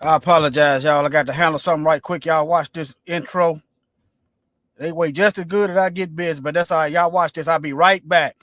I apologize, y'all. I got to handle something right quick. Y'all watch this intro. They wait just as good as I get busy, but that's all right. Y'all watch this. I'll be right back.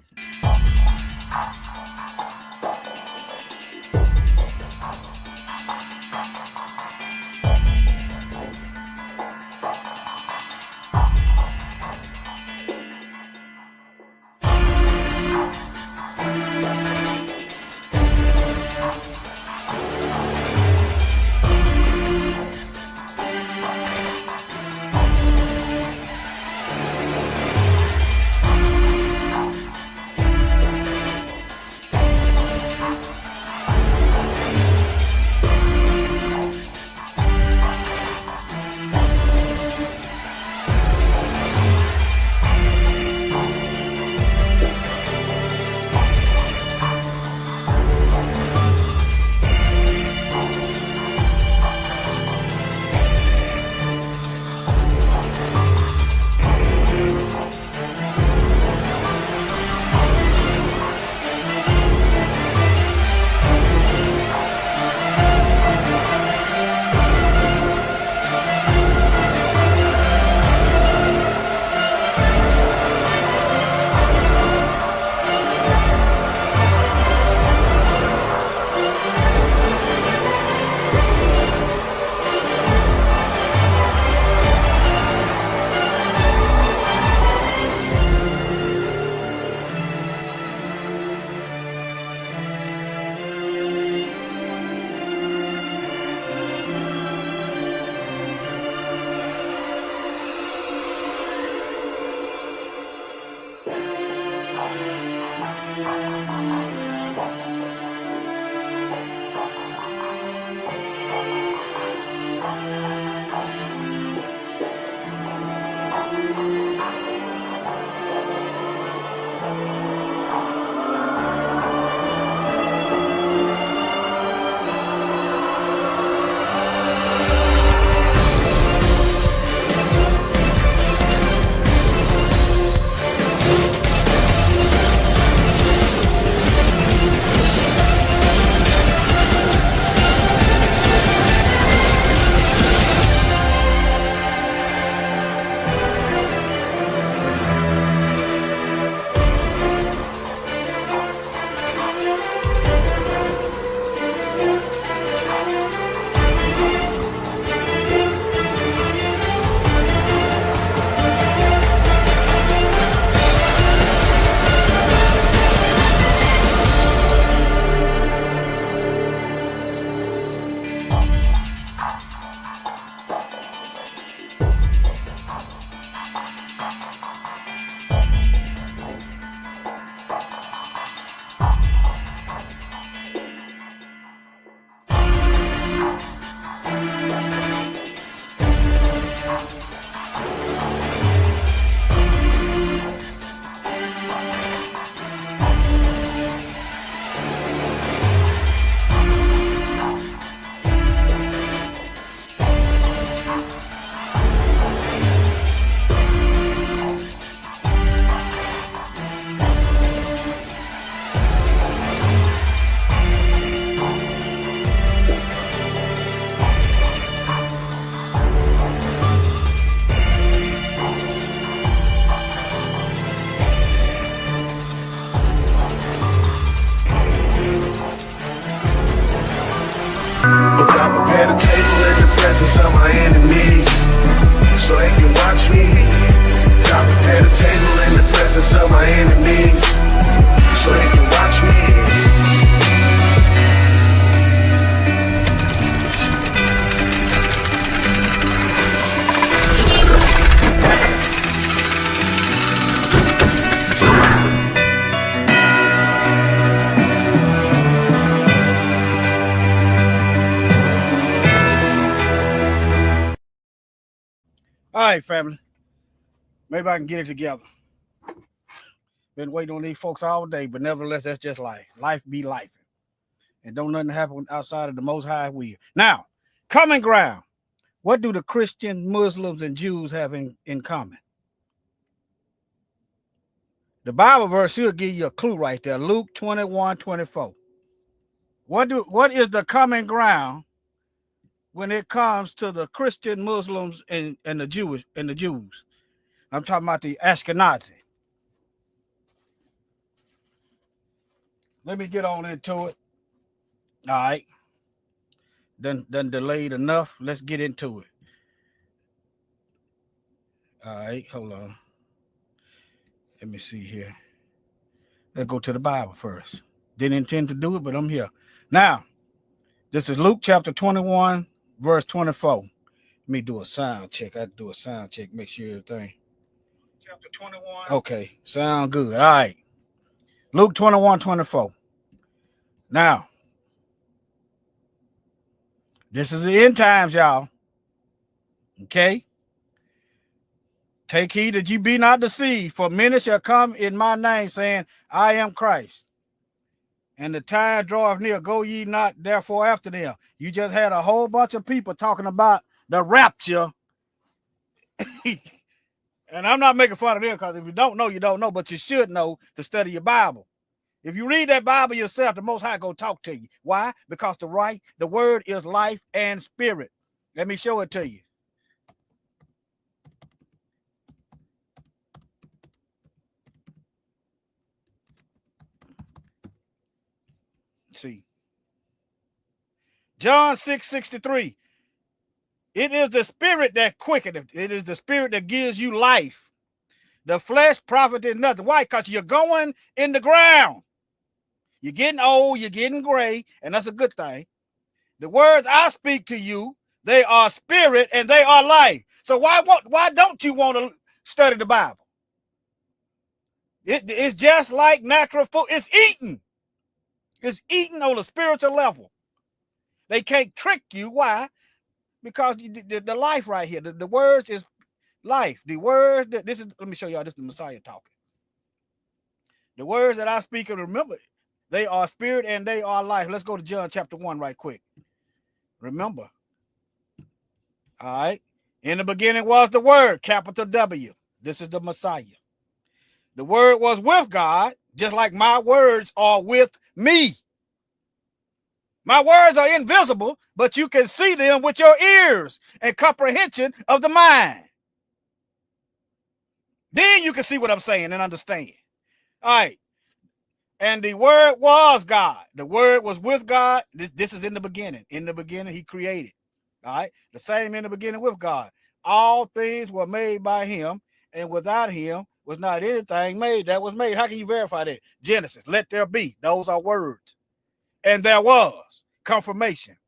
All right, family. Maybe I can get it together. Been waiting on these folks all day, but nevertheless, that's just life. Life be life. And don't nothing happen outside of the Most High will. Now, common ground. What do the Christian, Muslims, and Jews have in common? The Bible verse should give you a clue right there. Luke 21:24. What is the common ground when it comes to the Christian Muslims and the Jews. I'm talking about the Ashkenazi. Let me get on into it. All right. Done delayed enough. Let's get into it. All right, hold on. Let me see here. Let's go to the Bible first. Didn't intend to do it, but I'm here. Now, this is Luke chapter 21, verse 24. Let me do a sound check. I do a sound check, make sure everything. Chapter 21. Okay, sound good. All right. Luke 21, 24. Now, this is the end times, y'all. Okay? Take heed that you be not deceived, for many shall come in my name, saying, I am Christ. And the time draweth near, go ye not therefore after them. You just had a whole bunch of people talking about the rapture. And I'm not making fun of them, because if you don't know, you don't know, but you should know to study your Bible. If you read that Bible yourself, the Most High gonna talk to you. Why? Because the word is life and spirit. Let me show it to you. See. John 6:63. It is the spirit that quickeneth. It is the spirit that gives you life. The flesh profiteth nothing. Why? Because you're going in the ground. You're getting old, you're getting gray, and that's a good thing. The words I speak to you, they are spirit and they are life. So why don't you want to study the Bible? It's just like natural food. It's eaten. It's eaten on a spiritual level. They can't trick you. Why? Because the life right here, the words is life. The words that let me show y'all, this is the Messiah talking. The words that I speak, and remember, they are spirit and they are life. Let's go to John chapter 1 right quick. Remember. All right. In the beginning was the word, capital W. This is the Messiah. The word was with God, just like my words are with me. My words are invisible, but you can see them with your ears and comprehension of the mind. Then you can see what I'm saying and understand. All right. And the word was God. The word was with God. This is in the beginning. In the beginning, he created. All right. The same in the beginning with God. All things were made by him, and without him was not anything made that was made. How can you verify that? Genesis, let there be. Those are words. And there was confirmation.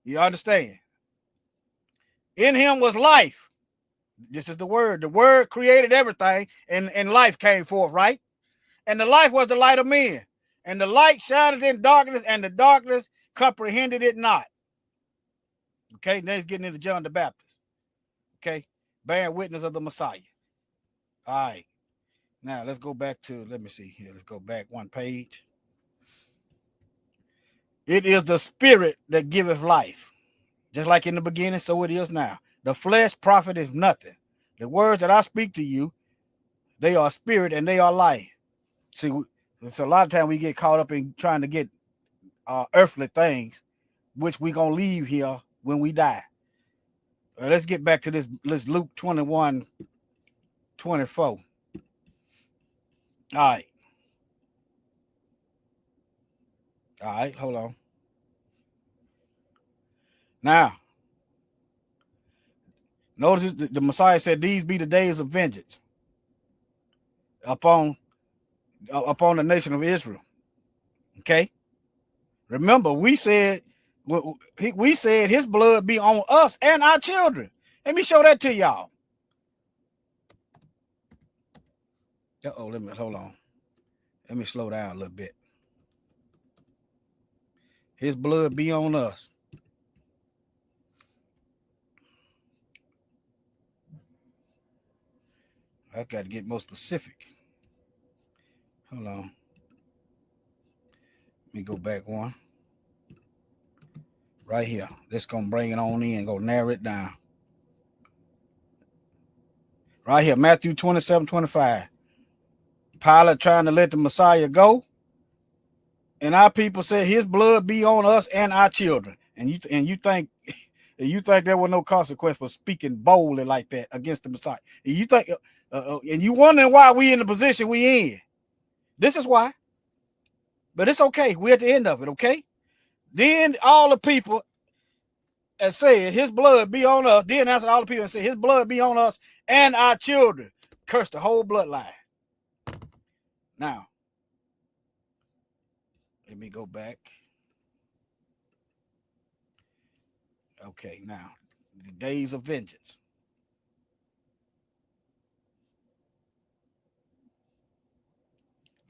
You understand? In him was life. This is the word. The word created everything, and life came forth, right? And the life was the light of men. And the light shined in darkness, and the darkness comprehended it not. Okay, now he's getting into John the Baptist. Okay, bearing witness of the Messiah. All right. Now let's go back to, let me see here. Let's go back one page. It is the spirit that giveth life. Just like in the beginning, so it is now. The flesh profiteth nothing. The words that I speak to you, they are spirit and they are life. See, it's a lot of time we get caught up in trying to get earthly things, which we're going to leave here when we die. Let's get back to this. Let's Luke 21, 24. All right. All right, hold on. Now, notice the Messiah said, these be the days of vengeance upon the nation of Israel. Okay? Remember, we said his blood be on us and our children. Let me show that to y'all. Hold on. Let me slow down a little bit. His blood be on us. I got to get more specific. Hold on. Let me go back one. Right here. Let's go bring it on in and go narrow it down. Right here, Matthew 27, 25. Pilate trying to let the Messiah go. And our people said his blood be on us and our children. And you think And you think there was no consequence for speaking boldly like that against the Messiah. And you think, and you wondering why we in the position we in. This is why. But it's okay. We're at the end of it, okay? Then all the people and said, his blood be on us. Then answered all the people and said, his blood be on us and our children. Curse the whole bloodline. Now, let me go back. Okay, now, the days of vengeance.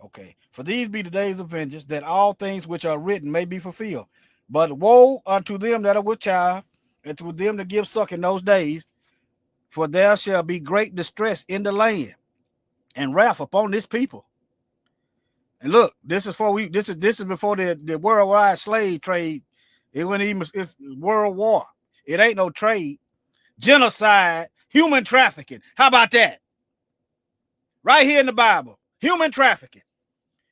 Okay, for these be the days of vengeance, that all things which are written may be fulfilled. But woe unto them that are with child, and to them that give suck in those days, for there shall be great distress in the land, and wrath upon this people. And look, this is before the worldwide slave trade. It wasn't even, it's world war. It ain't no trade. Genocide, human trafficking. How about that? Right here in the Bible, human trafficking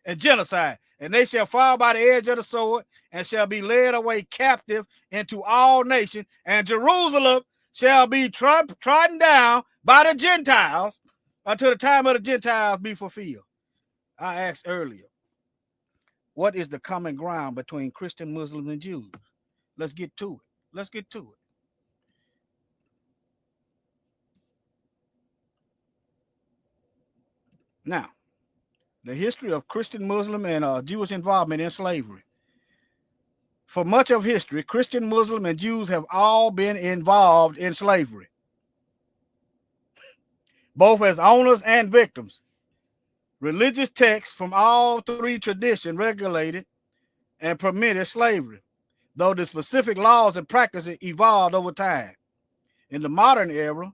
and genocide. And they shall fall by the edge of the sword, and shall be led away captive into all nations, and Jerusalem shall be trodden down by the Gentiles until the time of the Gentiles be fulfilled. I asked earlier, what is the common ground between Christian, Muslims, and Jews? Let's get to it. Let's get to it. Now, the history of Christian, Muslim, and Jewish involvement in slavery. For much of history, Christian, Muslim, and Jews have all been involved in slavery, both as owners and victims. Religious texts from all three traditions regulated and permitted slavery, though the specific laws and practices evolved over time. In the modern era,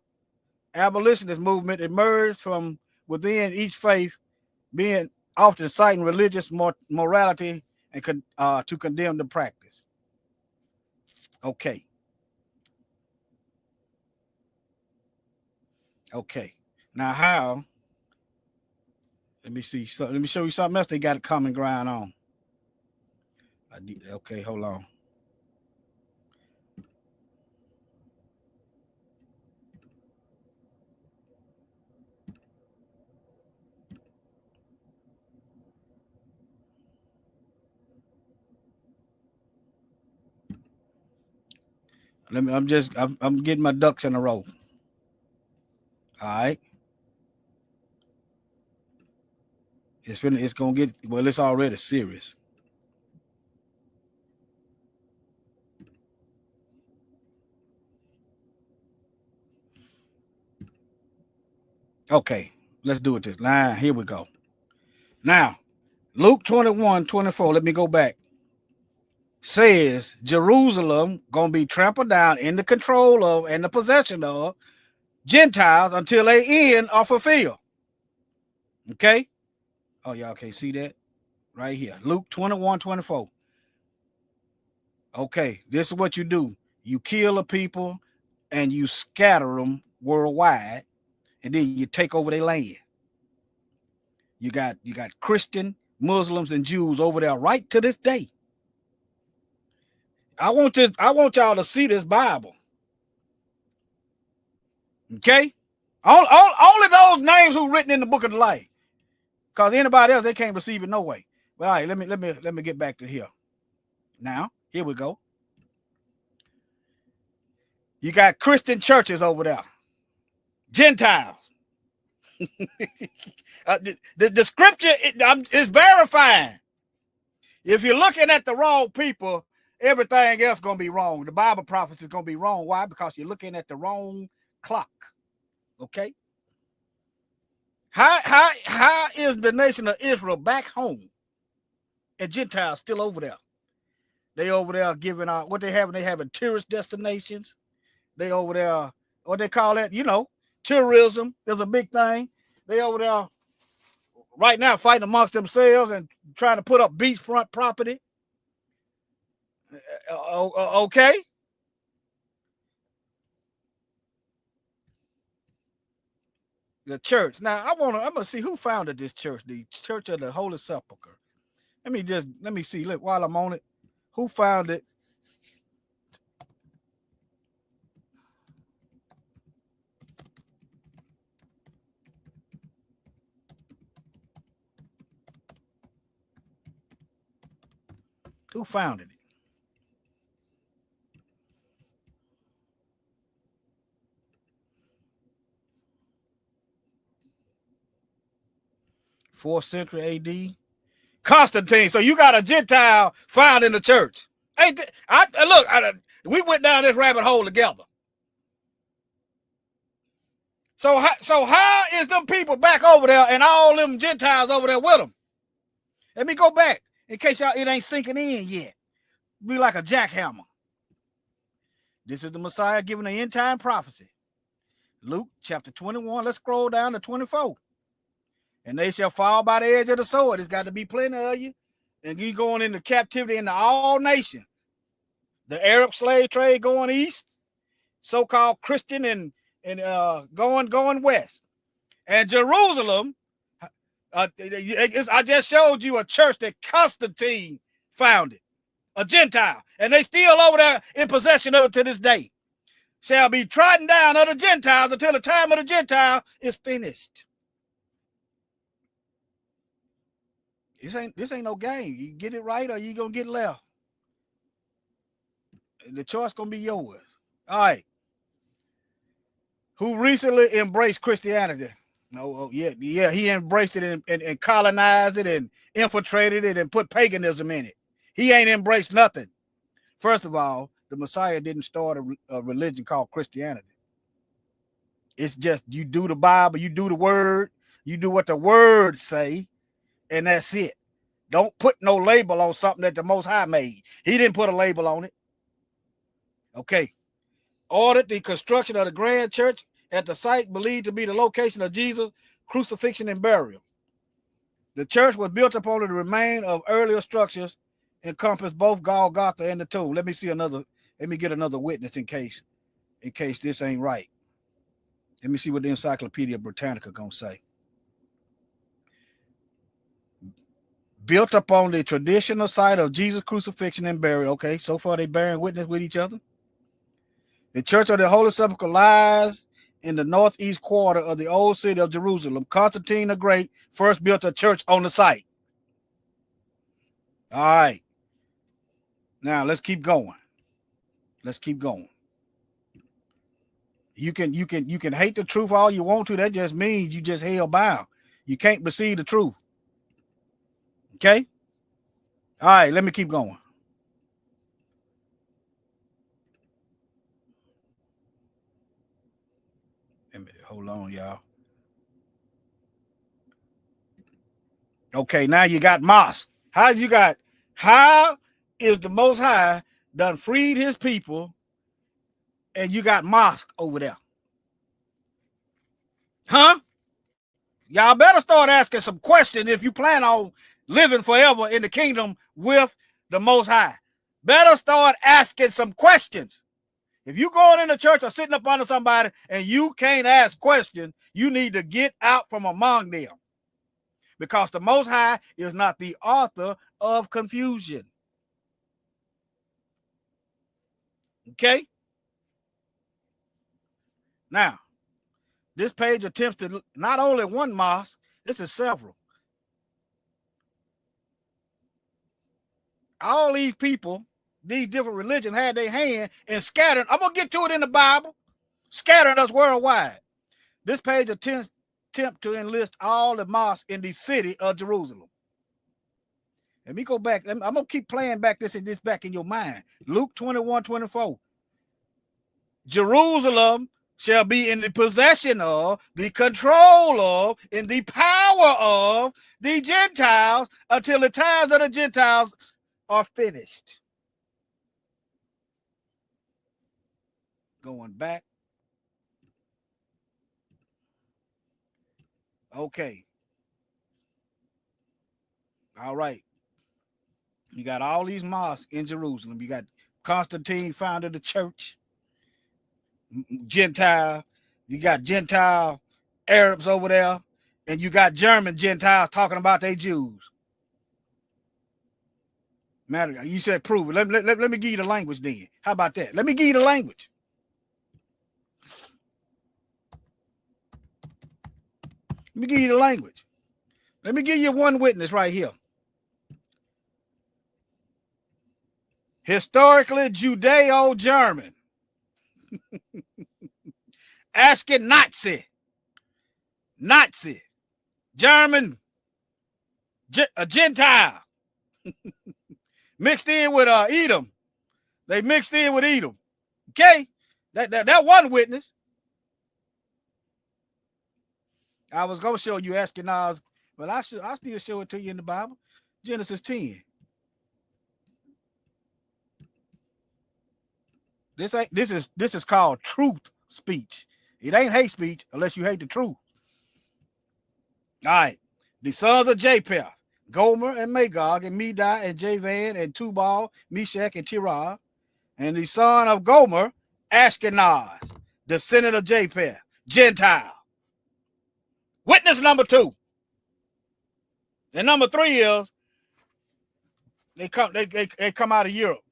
abolitionist movement emerged from within each faith, being often citing religious morality and to condemn the practice. Okay. Okay. Now how? Let me see. So let me show you something else they got a common ground on. Okay, hold on. I'm getting my ducks in a row. All right. It's gonna get, well, it's already serious. Okay, let's do it this line. Here we go. Now, Luke 21:24. Let me go back. Says Jerusalem gonna be trampled down in the control of and the possession of Gentiles until they end are fulfilled. Okay. Oh, y'all can't see that right here. Luke 21:24. Okay, this is what you do. You kill a people and you scatter them worldwide, and then you take over their land. You got Christian, Muslims, and Jews over there right to this day. I want y'all to see this Bible. Okay? Only those names who written in the book of the life. Because anybody else, they can't receive it no way. But all right, let me get back to here. Now, here we go. You got Christian churches over there. Gentiles. The scripture is verifying. If you're looking at the wrong people, everything else is going to be wrong. The Bible prophecy is going to be wrong. Why? Because you're looking at the wrong clock. Okay? How is the nation of Israel back home and Gentiles still over there? They over there giving out what they having. They having tourist destinations. They over there, what they call that, tourism is a big thing. They over there right now fighting amongst themselves and trying to put up beachfront property. Okay. The church. Now I'm gonna see who founded this church, the Church of the Holy Sepulchre. Let me see. Look, while I'm on it, who founded Who founded it? Fourth century AD. Constantine. So you got a Gentile founding the church. Ain't we went down this rabbit hole together. So how is them people back over there and all them Gentiles over there with them? Let me go back in case y'all it ain't sinking in yet. Be like a jackhammer. This is the Messiah giving the end time prophecy. Luke chapter 21. Let's scroll down to 24. And they shall fall by the edge of the sword. It's got to be plenty of you. And you going into captivity into all nations. The Arab slave trade going east, so-called Christian and going west. And Jerusalem, I just showed you a church that Constantine founded, a Gentile, and they still over there in possession of it to this day. Shall be trodden down of the Gentiles until the time of the Gentile is finished. This ain't no game. You get it right or you gonna get left. The choice gonna be yours. All right. Who recently embraced Christianity? Yeah, he embraced it and colonized it and infiltrated it and put paganism in it. He ain't embraced nothing. First of all, the Messiah didn't start a religion called Christianity. It's just you do the Bible, you do the word, you do what the word say, and that's it. Don't put no label on something that the Most High made. He didn't put a label on it. Okay. Ordered the construction of the grand church at the site believed to be the location of Jesus' crucifixion and burial. The church was built upon the remain of earlier structures, encompassed both Golgotha and the tomb. Let me get another witness in case this ain't right. Let me see what the Encyclopedia Britannica gonna say. Built upon the traditional site of Jesus' crucifixion and burial. Okay, so far they bearing witness with each other. The Church of the Holy Sepulchre lies in the northeast quarter of the old city of Jerusalem. Constantine the Great first built a church on the site. All right. Now let's keep going. You can hate the truth all you want to. That just means you just hell bound. You can't receive the truth. Okay? All right, let me keep going. Hold on, y'all. Okay, now you got mosque. How is the Most High done freed his people and you got mosque over there? Huh? Y'all better start asking some questions if you plan on living forever in the kingdom with the Most High. Better start asking some questions. If you going in the church or sitting up under somebody and you can't ask questions, you need to get out from among them. Because the Most High is not the author of confusion. Okay? Now, this page attempts to not only one mosque, this is several. All these people, these different religions had their hand and scattered. I'm going to get to it in the Bible. Scattering us worldwide. This page attempts to enlist all the mosques in the city of Jerusalem. Let me go back. I'm going to keep playing back this back in your mind. Luke 21:24. Jerusalem shall be in the possession of, the control of, in the power of the Gentiles until the times of the Gentiles are finished. Going back. Okay. All right. You got all these mosques in Jerusalem. You got Constantine founded the church. Gentile. You got Gentile Arabs over there. And you got German Gentiles talking about they Jews. Matter, you said prove it. Let me give you the language then. How about that? Let me give you the language. Let me give you the language. Let me give you one witness right here. historically Judeo-German, Ashkenazi, Nazi, German, a Gentile, mixed in with Edom. They mixed in with Edom. Okay, that one witness. I was gonna show you Ashkenaz, but I still show it to you in the Bible. Genesis 10. This is called truth speech. It ain't hate speech unless you hate the truth. All right. The sons of Japheth, Gomer and Magog and Medai and Javan and Tubal, Meshach and Tirah. And the son of Gomer, Ashkenaz, descendant of Japheth, Gentile. Witness number 2. And number 3 is they come out of Europe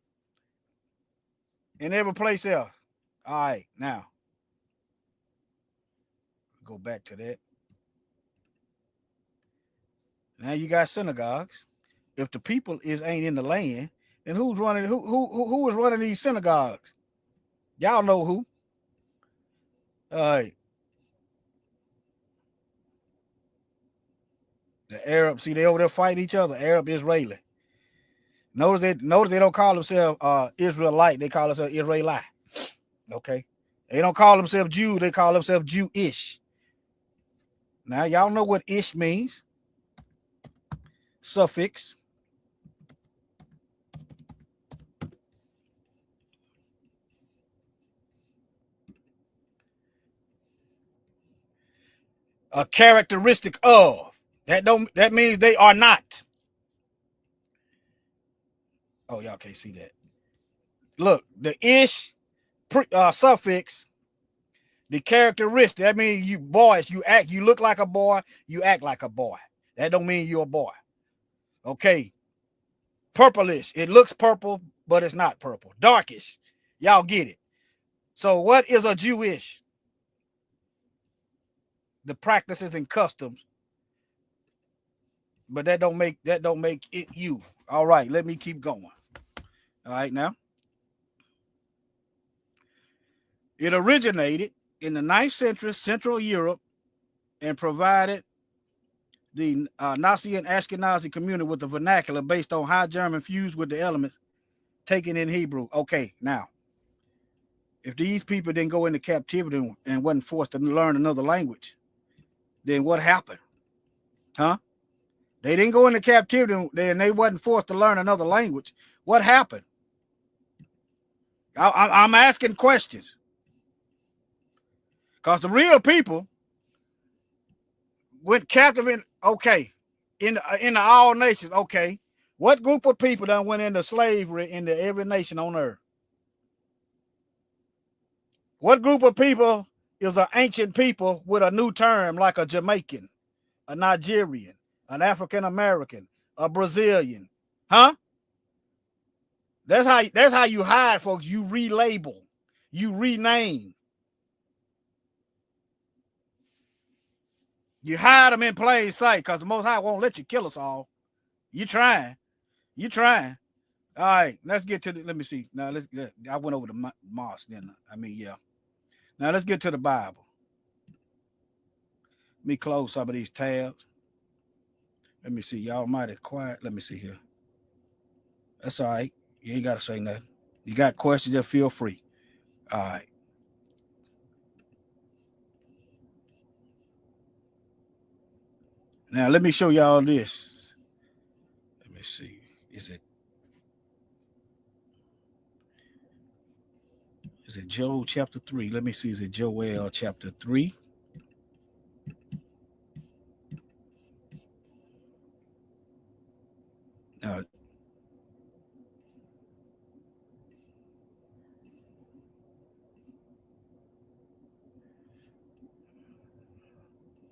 and every place else. All right, now go back to that. Now you got synagogues. If the people ain't in the land, then who's running? Who is running these synagogues? Y'all know who. All right. The Arabs, see, they over there fighting each other. Arab, Israeli. Notice they don't call themselves Israelite. They call themselves Israelite. Okay. They don't call themselves Jew. They call themselves Jewish. Now y'all know what ish means. Suffix. A characteristic of. That means they are not. Oh, y'all can't see that. Look, the ish suffix, the characteristic, that means you boys, you look like a boy, you act like a boy. That don't mean you're a boy. Okay. Purplish. It looks purple, but it's not purple. Darkish. Y'all get it. So what is a Jewish? The practices and customs. But that don't make it you. All right, let me keep going. All right, now. It originated in the 9th century, Central Europe, and provided the Nazi and Ashkenazi community with the vernacular based on High German fused with the elements taken in Hebrew. Okay, now, if these people didn't go into captivity and wasn't forced to learn another language, then what happened? Huh? They didn't go into captivity and they wasn't forced to learn another language. What happened? I'm asking questions. Because the real people went captive in, okay, in the all nations, okay. What group of people done went into slavery into every nation on earth? What group of people is an ancient people with a new term like a Jamaican, a Nigerian, an African American, a Brazilian? Huh? That's how you hide folks. You relabel, you rename. You hide them in plain sight because the Most High won't let you kill us all. You trying. All right, let's get to the, let me see. Now, I went over the mosque then. Yeah. Now, let's get to the Bible. Let me close some of these tabs. Let me see. Y'all mighty quiet. Let me see here. That's all right. You ain't got to say nothing. You got questions, just feel free. All right. Now, let me show y'all this. Let me see. Is it Joel chapter 3? Let me see. Is it Joel chapter 3?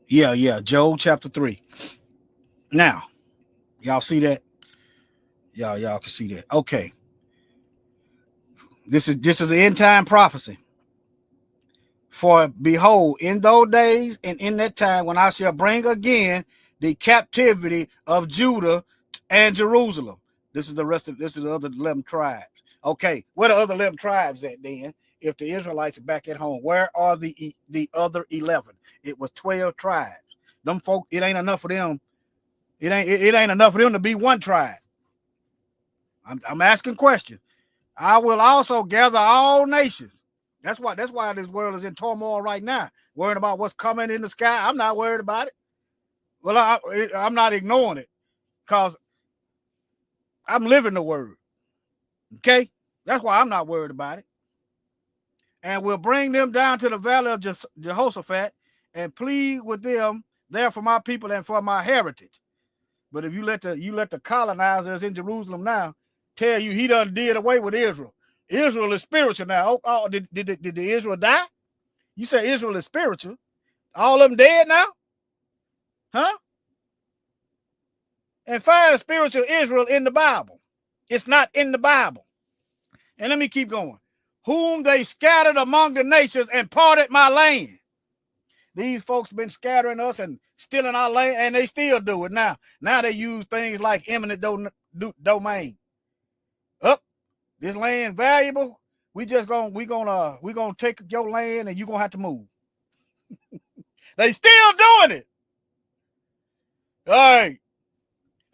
Yeah. Joel chapter 3. Now, y'all see that? Y'all can see that. Okay. This is the end time prophecy. For behold, in those days and in that time when I shall bring again the captivity of Judah and Jerusalem. This is the other 11 tribes. Okay, where the other 11 tribes at then? If the Israelites are back at home, where are the other 11? It was 12 tribes. Them folk, it ain't enough for them. It ain't enough for them to be one tribe. I'm asking questions. I will also gather all nations. That's why this world is in turmoil right now. Worrying about what's coming in the sky. I'm not worried about it. Well, I'm not ignoring it because I'm living the word. Okay? That's why I'm not worried about it. And we'll bring them down to the valley of Jehoshaphat and plead with them there for my people and for my heritage. But if you let the colonizers in Jerusalem now tell you he done did away with Israel. Israel is spiritual now. Oh, did the Israel die? You say Israel is spiritual. All of them dead now? Huh? And find spiritual Israel in the Bible. It's not in the Bible. And let me keep going. Whom they scattered among the nations and parted my land. These folks been scattering us and stealing our land, and they still do it now. Now they use things like eminent domain. Up, this land valuable. We gonna take your land, and you gonna have to move. They still doing it. All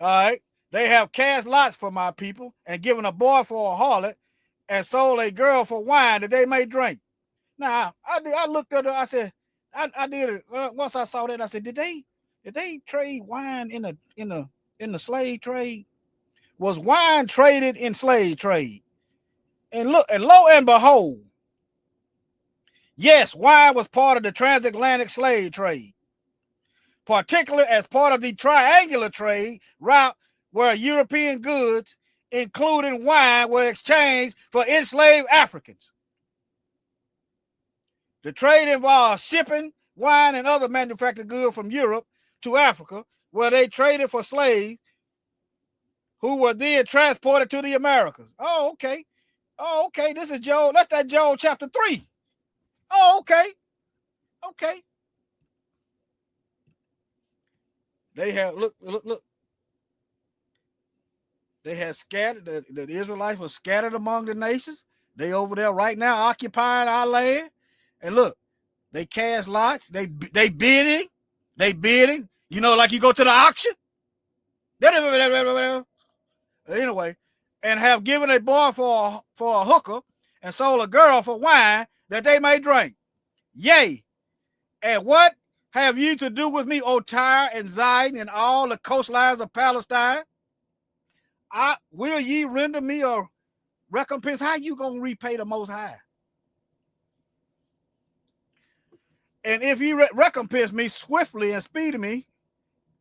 right. They have cast lots for my people and given a boy for a harlot and sold a girl for wine that they may drink. Now I looked at her. I said, I did it once I saw that. I said, did they trade wine in the slave trade? Was wine traded in slave trade? And look, and lo and behold, yes, wine was part of the transatlantic slave trade, particularly as part of the triangular trade route where European goods, including wine, were exchanged for enslaved Africans. The trade involves shipping wine and other manufactured goods from Europe to Africa, where they traded for slaves who were then transported to the Americas. Oh, okay. Oh, okay. This is Joel. That's that Joel chapter 3. Oh, okay. Okay. They have look. They had scattered. The Israelites were scattered among the nations. They over there right now occupying our land. And look, they cast lots. They bidding. They bidding. You know, like you go to the auction. Anyway, and have given a boy for a hooker and sold a girl for wine that they may drink. Yea, and what have you to do with me, O Tyre and Zidon and all the coastlines of Palestine? Will ye render me a recompense? How you gonna repay the Most High? And if you recompense me swiftly and speedily,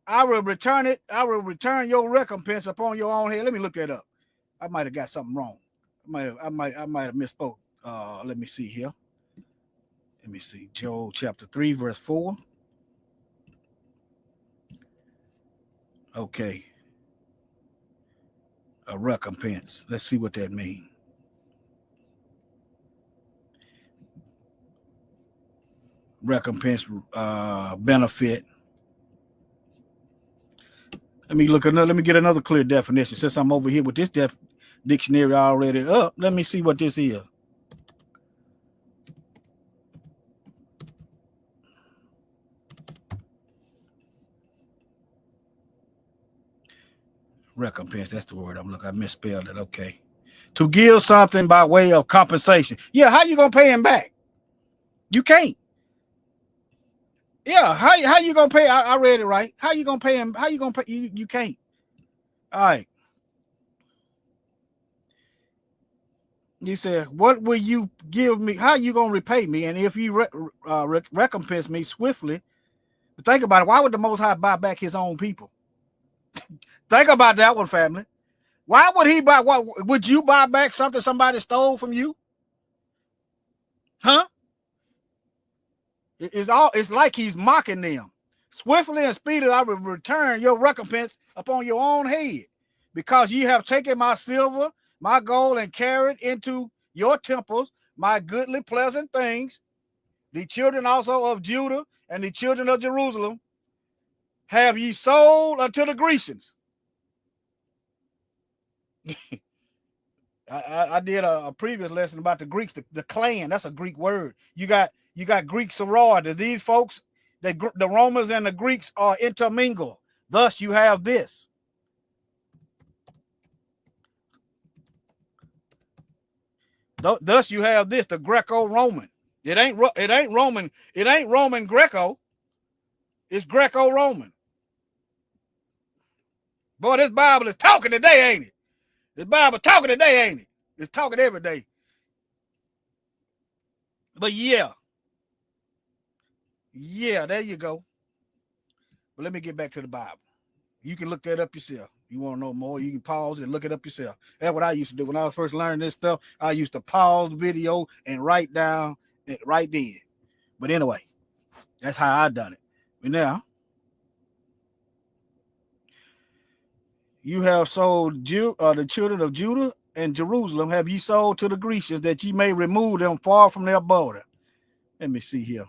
I will return it. I will return your recompense upon your own head. Let me look that up. I might have got something wrong. I might have misspoke. Let me see here. Let me see. Joel chapter 3, verse 4. Okay. A recompense. Let's see what that means. Recompense, benefit. Let me get another clear definition. Since I'm over here with this dictionary already up, let me see what this is. Recompense, that's the word I'm looking. I misspelled it. Okay. To give something by way of compensation. Yeah, how you gonna pay him back? You can't. Yeah, how you gonna pay? I read it right. How you gonna pay him? How you gonna pay? You can't. All right. You said, what will you give me? How you gonna repay me? And if you recompense me swiftly, think about it. Why would the Most High buy back his own people? Think about that one, family. Why would he buy? What would you buy back something somebody stole from you? Huh? It's like he's mocking them. Swiftly and speedily I will return your recompense upon your own head, because ye have taken my silver, my gold, and carried into your temples my goodly pleasant things. The children also of Judah and the children of Jerusalem have ye sold unto the Grecians. I did a previous lesson about the Greeks, the clan. That's a Greek word. You got Greek sororities. These folks, the Romans and the Greeks are intermingled. Thus, you have this. Thus, you have this, the Greco-Roman. It ain't Roman. It ain't Roman Greco. It's Greco-Roman. Boy, this Bible is talking today, ain't it? This Bible talking today, ain't it? It's talking every day. But yeah, there you go. But let me get back to the Bible. You can look that up yourself. You want to know more, you can pause and look it up yourself. That's what I used to do. When I was first learning this stuff, I used to pause the video and write down it right then. But anyway, that's how I done it. But now, you have sold the children of Judah and Jerusalem, have ye sold to the Grecians, that ye may remove them far from their border. Let me see here.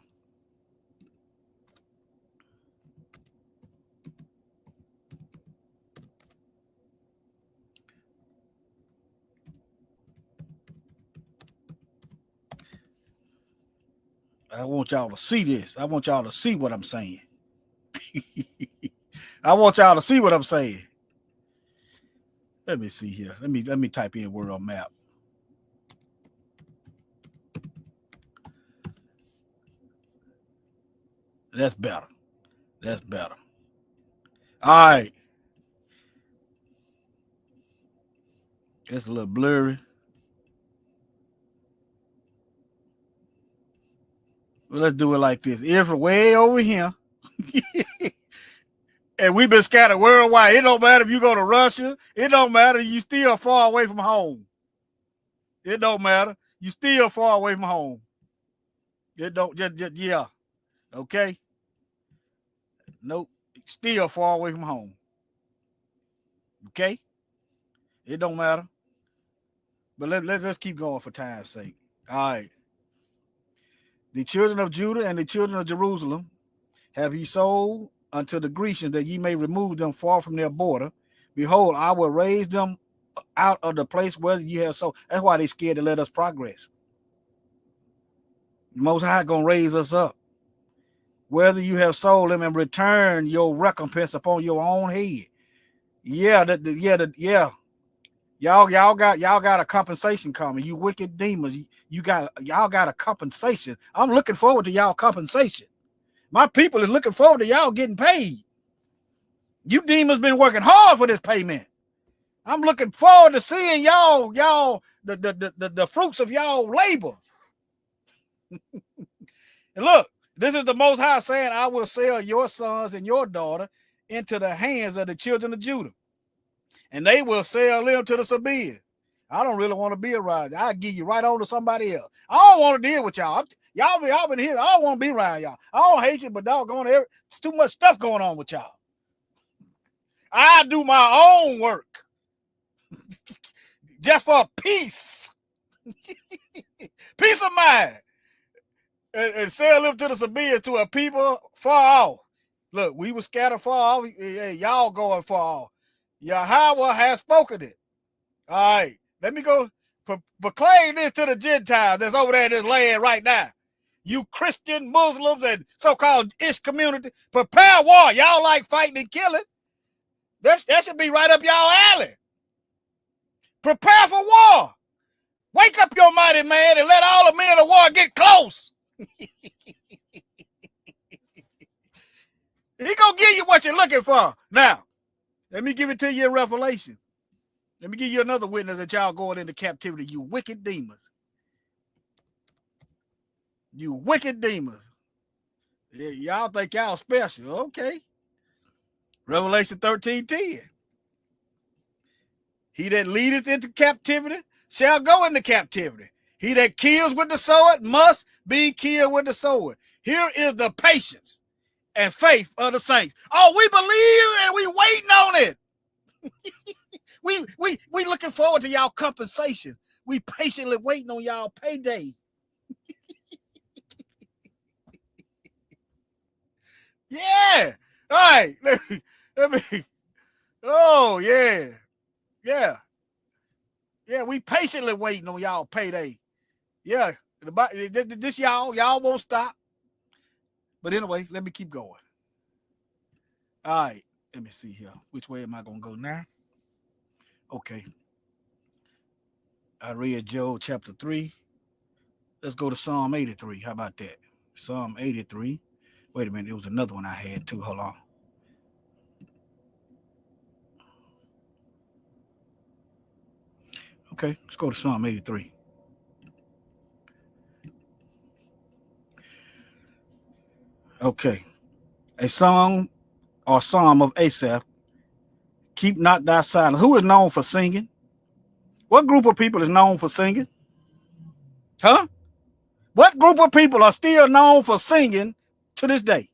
I want y'all to see this. I want y'all to see what I'm saying. I want y'all to see what I'm saying. Let me see here. Let me type in world map. That's better. That's better. All right. It's a little blurry. Well, let's do it like this. Israel way over here. And we've been scattered worldwide. It don't matter if you go to Russia. It don't matter. You still far away from home. It don't matter. You still far away from home. It don't just yeah. Okay. Nope. Still far away from home. Okay. It don't matter. But let's keep going for time's sake. All right. The children of Judah and the children of Jerusalem have ye sold unto the Grecians, that ye may remove them far from their border. Behold, I will raise them out of the place where ye have sold. That's why they scared to let us progress. The Most High gonna raise us up. Whether you have sold them, and return your recompense upon your own head. Yeah, yeah. Y'all got a compensation coming. You wicked demons. Y'all got a compensation. I'm looking forward to y'all compensation. My people is looking forward to y'all getting paid. You demons been working hard for this payment. I'm looking forward to seeing y'all the fruits of y'all labor. And look, this is the Most High saying, I will sell your sons and your daughter into the hands of the children of Judah, and they will sell them to the Sabaeans. I don't really want to be around. I'll give you right on to somebody else. I don't want to deal with y'all. Y'all been here. I don't want to be around y'all. I don't hate you, but doggone it, it's too much stuff going on with y'all. I do my own work just for peace. Peace of mind. And sell them to the Sabaeans, to a people far off. Look, we were scattered far off. Hey, y'all going far off. Yahweh has spoken it. All right. Let me go proclaim this to the Gentiles that's over there in this land right now. You Christian, Muslims, and so-called Ish community, prepare war. Y'all like fighting and killing. That should be right up y'all alley. Prepare for war. Wake up your mighty man and let all the men of war get close. He gonna give you what you're looking for. Now, let me give it to you in Revelation. Let me give you another witness that y'all going into captivity, you wicked demons. You wicked demons. Yeah, y'all think y'all special. Okay. Revelation 13:10. He that leadeth into captivity shall go into captivity. He that kills with the sword must be killed with the sword. Here is the patience and faith of the saints. Oh, we believe and we waiting on it. we looking forward to y'all compensation. We patiently waiting on y'all payday. Yeah. All right. Let me. Oh, yeah. Yeah. Yeah, we patiently waiting on y'all payday. Yeah, this y'all won't stop. But anyway, let me keep going. All right, let me see here. Which way am I gonna go now? Okay, I read Job chapter 3. Let's go to Psalm 83. How about that? Psalm 83. Wait a minute, it was another one I had too. Hold on. Okay, let's go to Psalm 83. Okay, a song or psalm of Asaph. Keep not thy silence. Who is known for singing? What group of people is known for singing? Huh? What group of people are still known for singing to this day?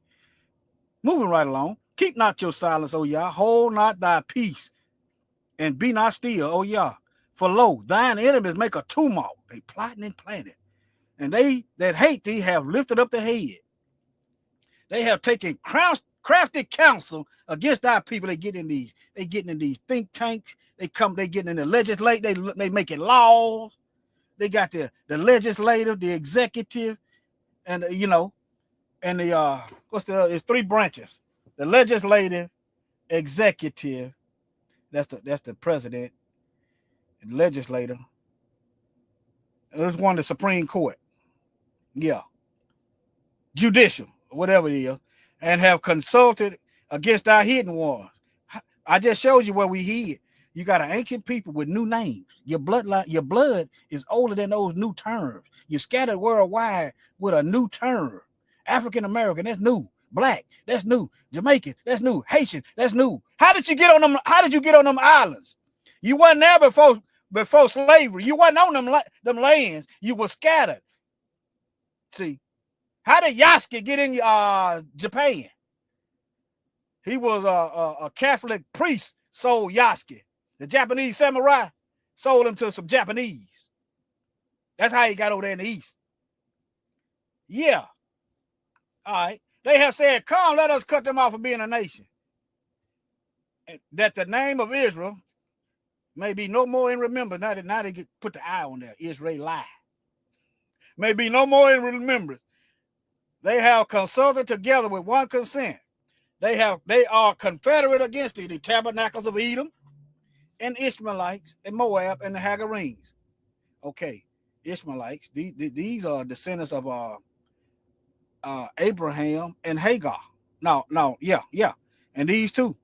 Moving right along. Keep not your silence, O Yah. Hold not thy peace, and be not still, O Yah. For lo, thine enemies make a tumult. They plotting and planning. And they that hate thee have lifted up the head. They have taken crafty counsel against our people. They getting in these think tanks. They getting in the legislature. They making laws. They got the legislative, the executive, and and the it's three branches: the legislative, executive, that's the president, and the legislator. There's one, the Supreme Court, yeah, judicial, whatever it is, and have consulted against our hidden ones. I just showed you where we hid. You got an ancient people with new names. Your blood is older than those new terms. You're scattered worldwide with a new term. African American, that's new. Black, that's new. Jamaican, that's new. Haitian, that's new. How did you get on them? How did you get on them islands? You wasn't there before slavery. You wasn't on them lands. You were scattered. See, how did Yasuke get in Japan? He was a Catholic priest, sold Yasuke. The Japanese samurai sold him to some Japanese. That's how he got over there in the East. Yeah. All right. They have said, come, let us cut them off from being a nation. That the name of Israel may be no more in remembrance. Now they put the I on there. Israel. May be no more in remembrance. They have consulted together with one consent. They are confederate against the tabernacles of Edom and Ishmaelites and Moab and the Hagarenes. Okay, Ishmaelites. These are descendants of Abraham and Hagar. Yeah. And these two.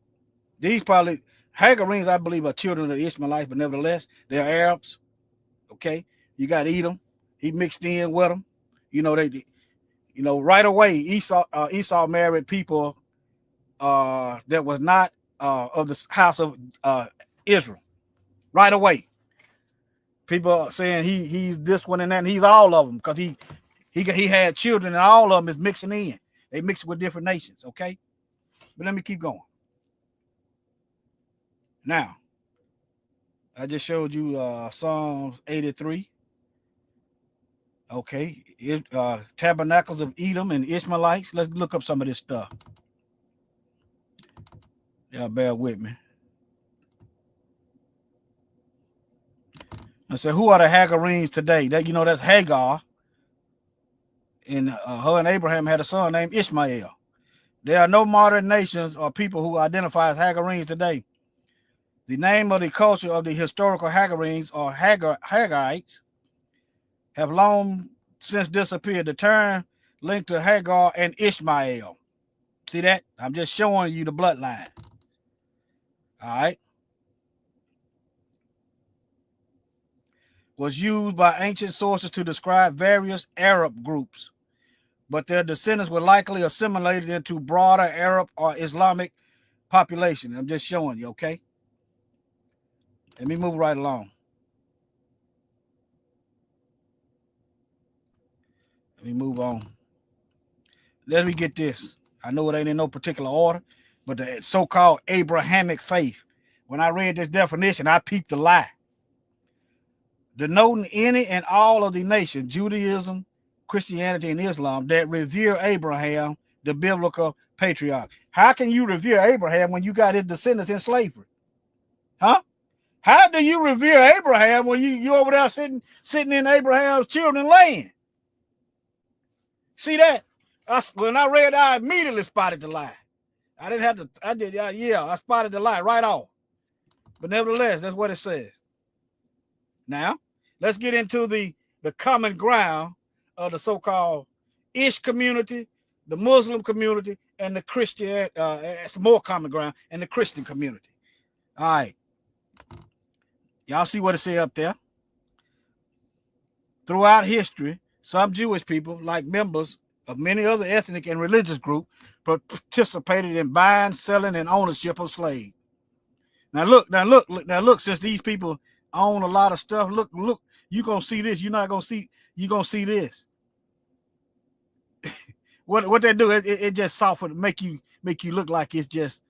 These probably Hagarenes, I believe, are children of the Ishmaelites, but nevertheless, they're Arabs. Okay, you got Edom. He mixed in with them. Right away, Esau married people that was not of the house of Israel. Right away, people are saying he's this one and that. And he's all of them because he had children, and all of them is mixing in. They mix with different nations. Okay, but let me keep going. Now, I just showed you Psalms 83. Okay, tabernacles of Edom and Ishmaelites. Let's look up some of this stuff. Y'all bear with me. I said, who are the Hagarenes today? That's Hagar. And her and Abraham had a son named Ishmael. There are no modern nations or people who identify as Hagarenes today. The name of the culture of the historical Hagarenes or Hagarites have long since disappeared. The term linked to Hagar and Ishmael. See that? I'm just showing you the bloodline. All right. Was used by ancient sources to describe various Arab groups, but their descendants were likely assimilated into broader Arab or Islamic population. I'm just showing you, okay? Let me move right along. Let me move on. Let me get this. I know it ain't in no particular order, but the so-called Abrahamic faith. When I read this definition, I peeped the lie. Denoting any and all of the nations, Judaism, Christianity, and Islam, that revere Abraham, the biblical patriarch. How can you revere Abraham when you got his descendants in slavery? Huh? How do you revere Abraham when you over there sitting in Abraham's children's land? See that? When I read, I immediately spotted the lie. I didn't have to. I did. Yeah, I spotted the lie right off. But nevertheless, that's what it says. Now, let's get into the common ground of the so-called Ish community, the Muslim community, and the Christian. It's more common ground, and the Christian community. All right, y'all see what it says up there? Throughout history, some Jewish people, like members of many other ethnic and religious groups, participated in buying, selling, and ownership of slaves. Now look. Since these people own a lot of stuff, look. You gonna see this. You're not gonna see. You gonna see this. What they do? It just soften, make you look like it's just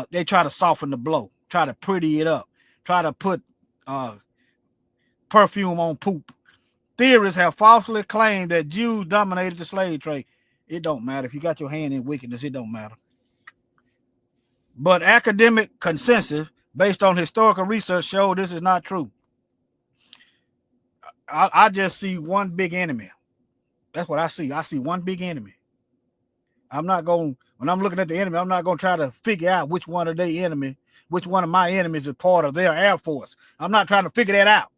they try to soften the blow, try to pretty it up, try to put perfume on poop. Theorists have falsely claimed that Jews dominated the slave trade. It don't matter if you got your hand in wickedness. It don't matter. But academic consensus based on historical research show this is not true. I just see one big enemy. That's what I see. I see one big enemy. I'm not going, when I'm looking at the enemy, I'm not going to try to figure out which one of their enemy, which one of my enemies is part of their Air Force. I'm not trying to figure that out.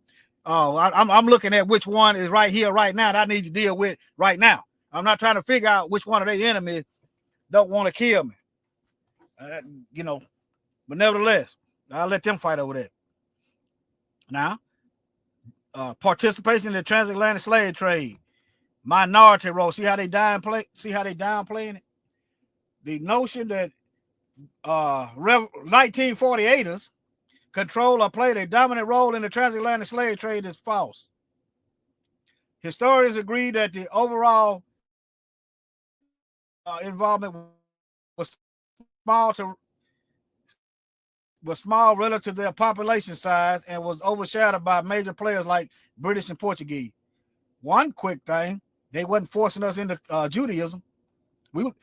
I'm looking at which one is right here, right now, that I need to deal with right now. I'm not trying to figure out which one of their enemies don't want to kill me. But nevertheless, I'll let them fight over that. Now, participation in the transatlantic slave trade, minority role. See how they downplaying it? The notion that 1948ers control or played a dominant role in the transatlantic slave trade is false. Historians agree that the overall involvement was small relative to their population size and was overshadowed by major players like British and Portuguese. One quick thing, they wasn't forcing us into Judaism.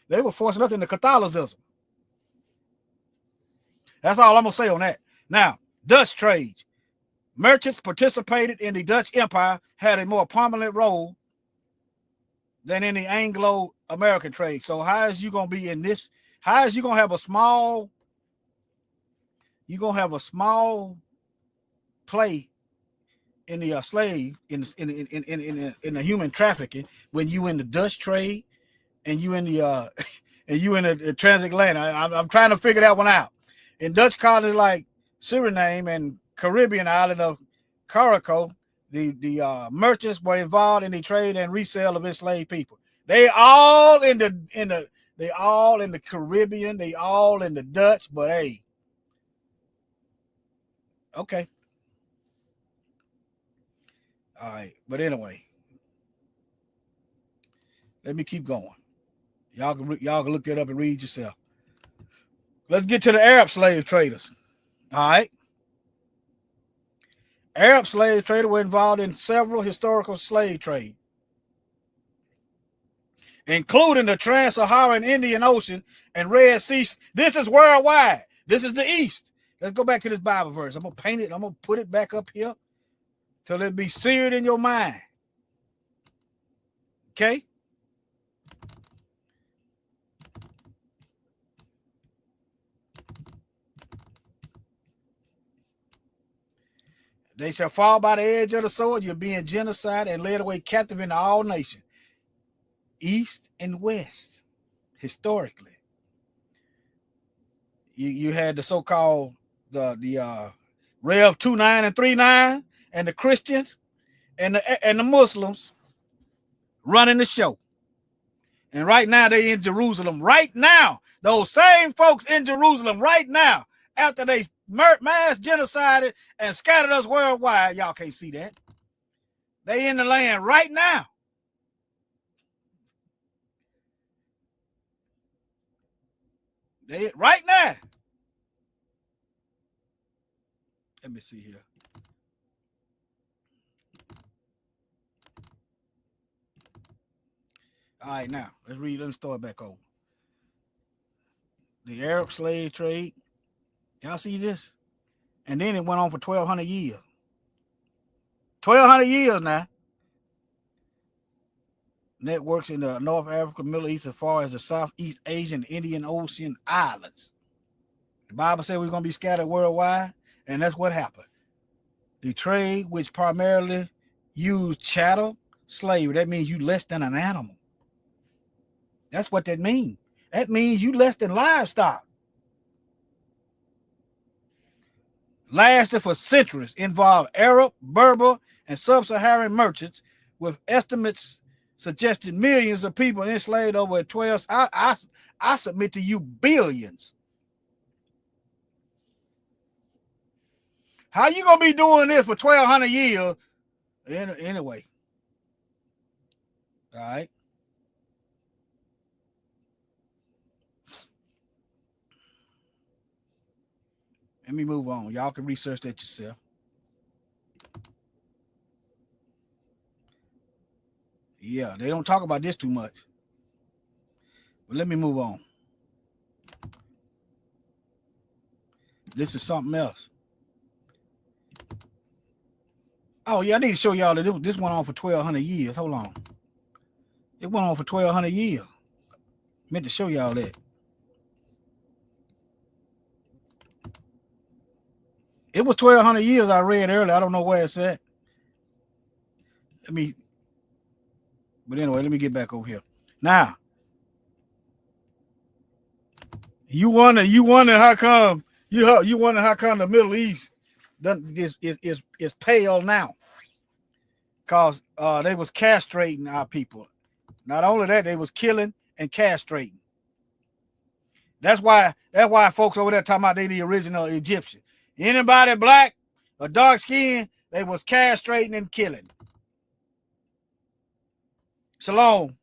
They were forcing us into Catholicism. That's all I'm going to say on that. Now, Dutch trade. Merchants participated in the Dutch Empire, had a more prominent role than in the Anglo-American trade. So how is you going to be in this? How is you going to have a small play in the slave in the human trafficking when you in the Dutch trade and you in the the transatlantic? I'm trying to figure that one out. In Dutch colonies like Suriname and Caribbean island of Curaçao, the merchants were involved in the trade and resale of enslaved people. They all in the Caribbean, they all in the Dutch, but hey, okay. All right, but anyway, let me keep going. Y'all can look it up and read yourself. Let's get to the Arab slave traders. All right. Arab slave traders were involved in several historical slave trades, including the Trans-Saharan Indian Ocean and Red Sea. This is worldwide. This is the East. Let's go back to this Bible verse. I'm going to paint it. I'm going to put it back up here till it be seared in your mind. Okay? They shall fall by the edge of the sword. You're being genocide and led away captive into all nations, East and West, historically. You had the so-called the Rev 29 and 39 and the Christians and the Muslims running the show. And right now they in Jerusalem. Right now, those same folks in Jerusalem right now, after they mass genocided and scattered us worldwide. Y'all can't see that. They in the land right now. They right now. Let me see here. All right, now let's read. Let me start back over. The Arab slave trade. Y'all see this? And then it went on for 1,200 years. 1,200 years now. Networks in the North Africa, Middle East, as far as the Southeast Asian, Indian Ocean islands. The Bible said we're going to be scattered worldwide, and that's what happened. The trade, which primarily used chattel slavery, that means you less than an animal. That's what that means. That means you less than livestock. Lasted for centuries, involved Arab, Berber, and sub-Saharan merchants, with estimates suggesting millions of people enslaved over 12. I submit to you billions. How you gonna be doing this for 1,200 years? Anyway, all right. Let me move on. Y'all can research that yourself. Yeah, they don't talk about this too much. But let me move on. This is something else. Oh, yeah, I need to show y'all that this went on for 1,200 years. Hold on. It went on for 1,200 years. Meant to show y'all that. It was 1,200 years I read earlier. I don't know where it's at. But anyway, let me get back over here. Now, you wonder how come you wonder how come the Middle East is pale now. Because they was castrating our people. Not only that, they was killing and castrating. That's why folks over there talking about they the original Egyptian. Anybody black or dark skinned, they was castrating and killing. Shalom,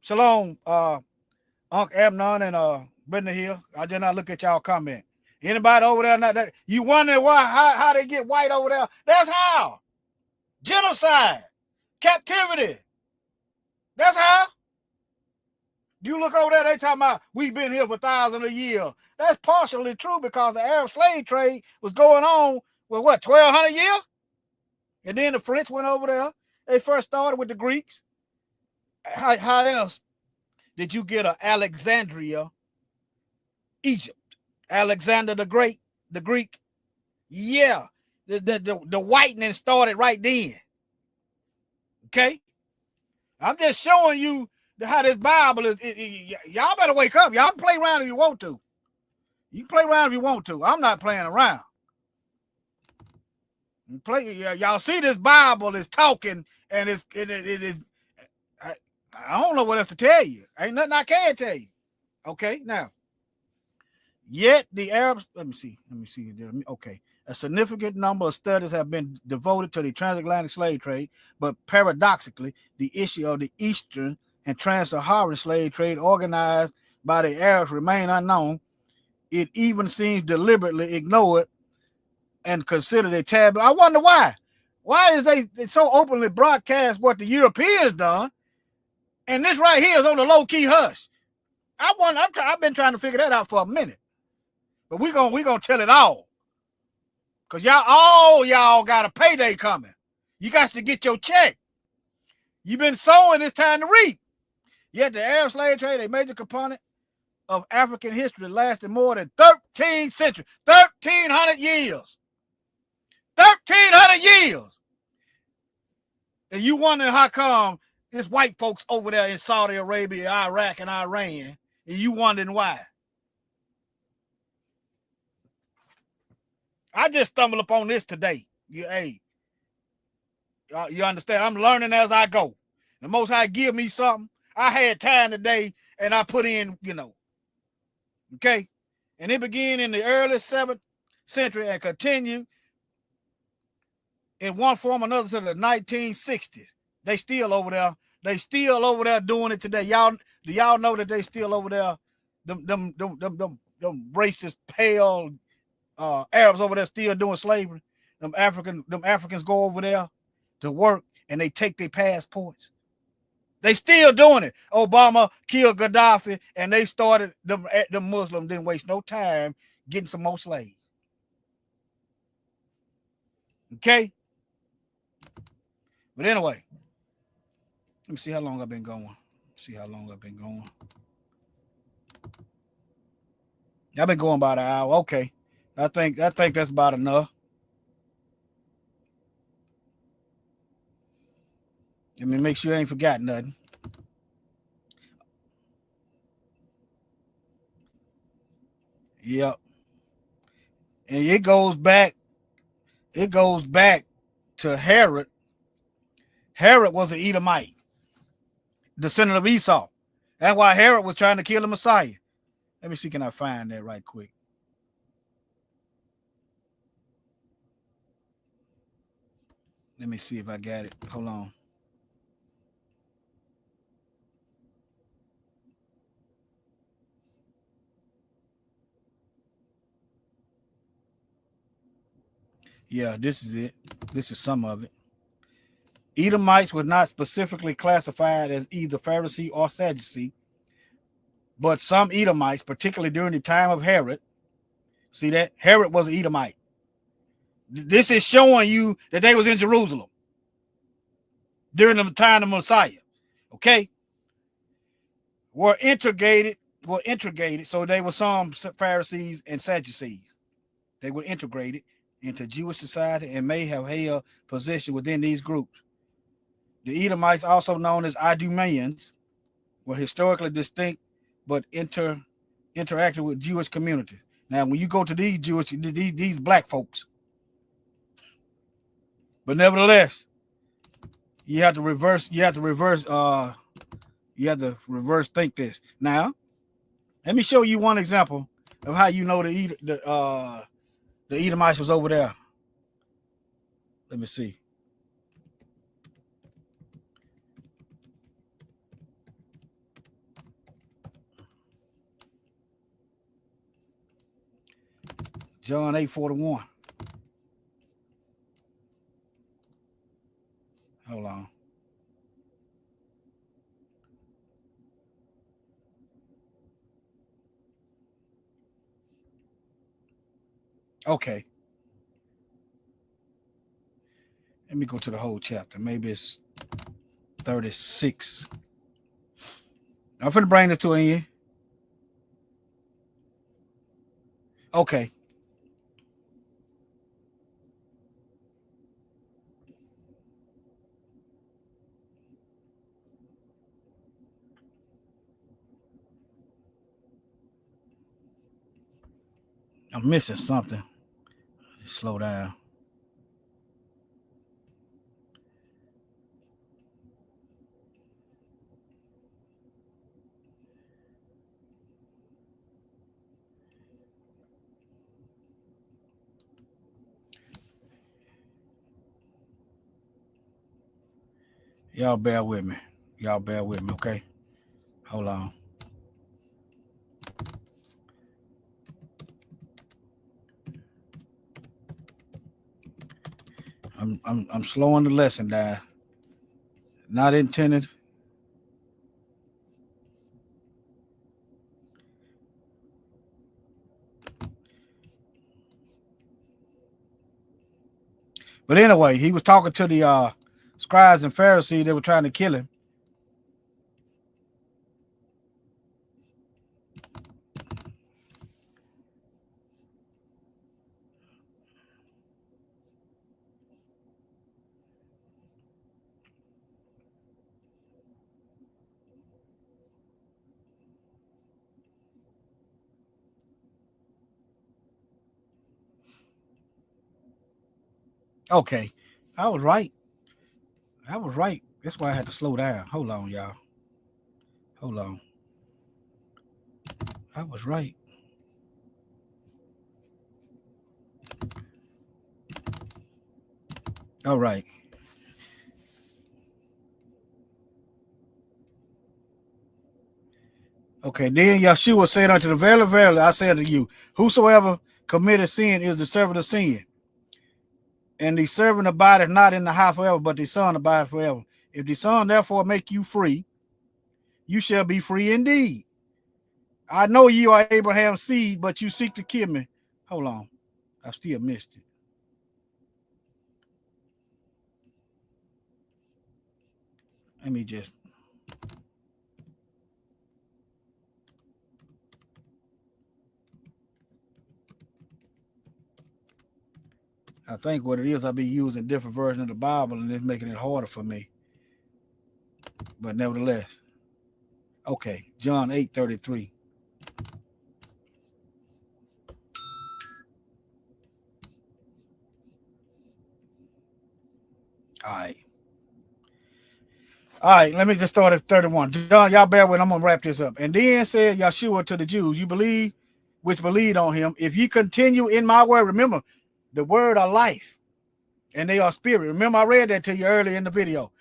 Uncle Amnon and Brenda Hill. I did not look at y'all comment. Anybody over there not that you wonder how they get white over there? That's how. Genocide, captivity. That's how. You look over there, they talking about we've been here for thousands of years. That's partially true because the Arab slave trade was going on with 1,200 years? And then the French went over there. They first started with the Greeks. How else did you get Alexandria, Egypt? Alexander the Great, the Greek. Yeah, the whitening started right then. Okay? I'm just showing you how this Bible is. Y'all better wake up. Y'all can play around if you want to. You can play around if you want to. I'm not playing around. Y'all see this Bible is talking, and it is. I don't know what else to tell you. Ain't nothing I can tell you. Okay, now. Yet the Arabs. Let me see. Okay. A significant number of studies have been devoted to the transatlantic slave trade, but paradoxically, the issue of the Eastern and trans-Saharan slave trade organized by the Arabs remain unknown. It even seems deliberately ignored and considered a taboo. I wonder why. Why is they so openly broadcast what the Europeans done, and this right here is on the low-key hush? I've been trying to figure that out for a minute, but we gonna tell it all. Because y'all got a payday coming. You got to get your check. You've been sowing, it's time to reap. Yet the Arab slave trade, a major component of African history, lasted more than 13 centuries. 1,300 years. 1,300 years. And you wondering how come there's white folks over there in Saudi Arabia, Iraq, and Iran, and you wondering why. I just stumbled upon this today. You understand? I'm learning as I go. The Most High give me something. I had time today, and I put in, okay? And it began in the early 7th century and continued in one form or another to the 1960s. They still over there. They still over there doing it today. Do y'all know that they still over there? Them racist, pale Arabs over there still doing slavery. Them Africans go over there to work and they take their passports. They still doing it. Obama killed Gaddafi and they started them Muslims didn't waste no time getting some more slaves. Okay? But anyway, let me see how long I've been going. See how long I've been going. I've been going about an hour. Okay. I think that's about enough. Let me make sure I ain't forgot nothing. Yep. And it goes back to Herod. Herod was an Edomite, descendant of Esau. That's why Herod was trying to kill the Messiah. Let me see, can I find that right quick? Let me see if I got it. Hold on. Yeah, this is it. This is some of it. Edomites were not specifically classified as either Pharisee or Sadducee, but some Edomites, particularly during the time of Herod, see that? Herod was an Edomite. This is showing you that they was in Jerusalem during the time of Messiah. Okay? Were integrated, so they were some Pharisees and Sadducees. They were integrated into Jewish society and may have held position within these groups. The Edomites, also known as Idumeans, were historically distinct but interacted with Jewish communities. Now, when you go to these black folks, but nevertheless, you have to reverse think this. Now, let me show you one example of how you know the Edomites was over there. Let me see. John 8:41. Hold on. Okay. Let me go to the whole chapter. Maybe it's 36. I'm finna bring this to an end. Okay. I'm missing something. Slow down. Y'all bear with me. Okay? Hold on. I'm slowing the lesson down. Not intended. But anyway, he was talking to the scribes and Pharisees that were trying to kill him. Okay. I was right. That's why I had to slow down. Hold on, y'all. Hold on. I was right. All right. Okay. Then Yeshua said unto them, verily, verily, I say unto you, whosoever committed sin is the servant of sin. And the servant abideth not in the house forever, but the Son abideth forever. If the Son therefore make you free, you shall be free indeed. I know you are Abraham's seed, but you seek to kill me. Hold on. I still missed it. Let me just. I think what it is, I be using different versions of the Bible, and it's making it harder for me. But nevertheless, okay, John 8:33. All right. All right, let me just start at 31. John, y'all bear with, I'm going to wrap this up. And then said Yeshua to the Jews, you believe, which believed on him. If ye continue in my word, remember, the word are life, and they are spirit. Remember, I read that to you earlier in the video.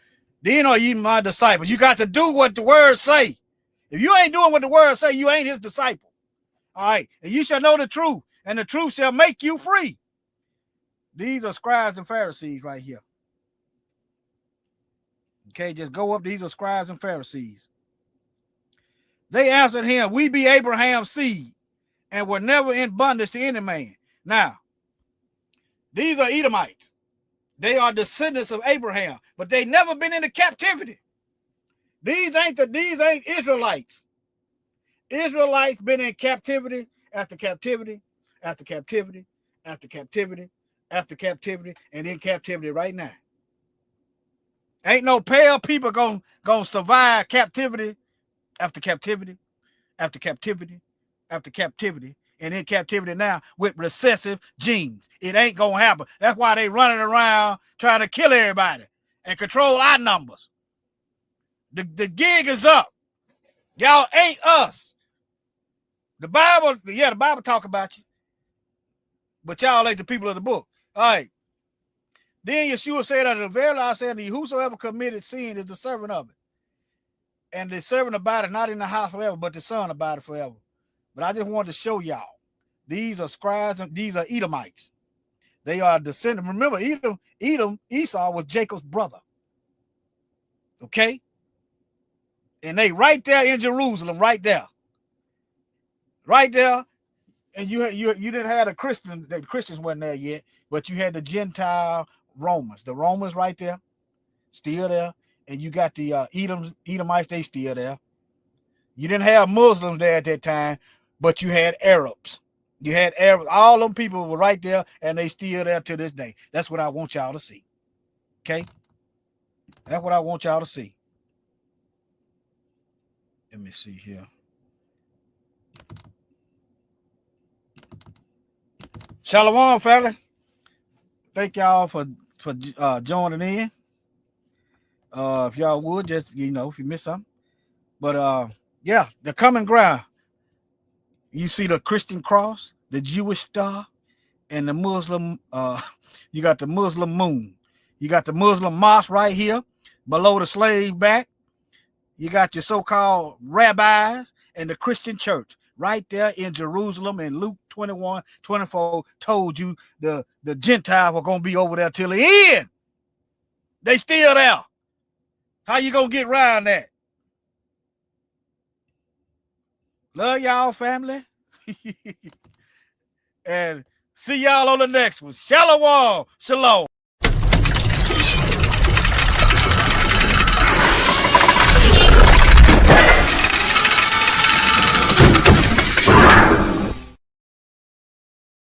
Then are ye my disciples. You got to do what the word say. If you ain't doing what the word say, you ain't his disciple. All right, and you shall know the truth, and the truth shall make you free. These are scribes and Pharisees right here. Okay, just go up. These are scribes and Pharisees. They answered him, we be Abraham's seed, and were never in bondage to any man. Now, these are Edomites. They are descendants of Abraham, but they never been into captivity. These ain't Israelites. Israelites been in captivity after captivity, after captivity, after captivity, after captivity, and in captivity right now. Ain't no pale people gonna survive captivity after captivity, after captivity, after captivity, and in captivity now with recessive genes. It ain't gonna happen. That's why they running around trying to kill everybody and control our numbers. The gig is up. Y'all ain't us. The Bible talk about you, but y'all ain't the people of the book. All right. Then Yeshua said unto them, verily I say unto you, whosoever committed sin is the servant of it. And the servant abideth not in the house forever, but the son abideth forever. But I just wanted to show y'all. These are scribes and these are Edomites. They are descendants. Remember, Esau was Jacob's brother. Okay? And they right there in Jerusalem, right there. Right there. And you didn't have the Christians wasn't there yet, but you had the Gentile Romans. The Romans right there, still there. And you got the Edomites, they still there. You didn't have Muslims there at that time, but you had Arabs. You had Arabs. All them people were right there, and they still there to this day. That's what I want y'all to see. Okay? That's what I want y'all to see. Let me see here. Shalom, family. Thank y'all for joining in. If y'all would, just, if you miss something. But yeah, the common ground. You see the Christian cross, the Jewish star, and the Muslim, you got the Muslim moon. You got the Muslim mosque right here below the slave back. You got your so-called rabbis and the Christian church right there in Jerusalem. And Luke 21:24 told you the Gentiles were going to be over there till the end. They still there. How you going to get around that? Love y'all, family. And see y'all on the next one. Shalom. Shalom.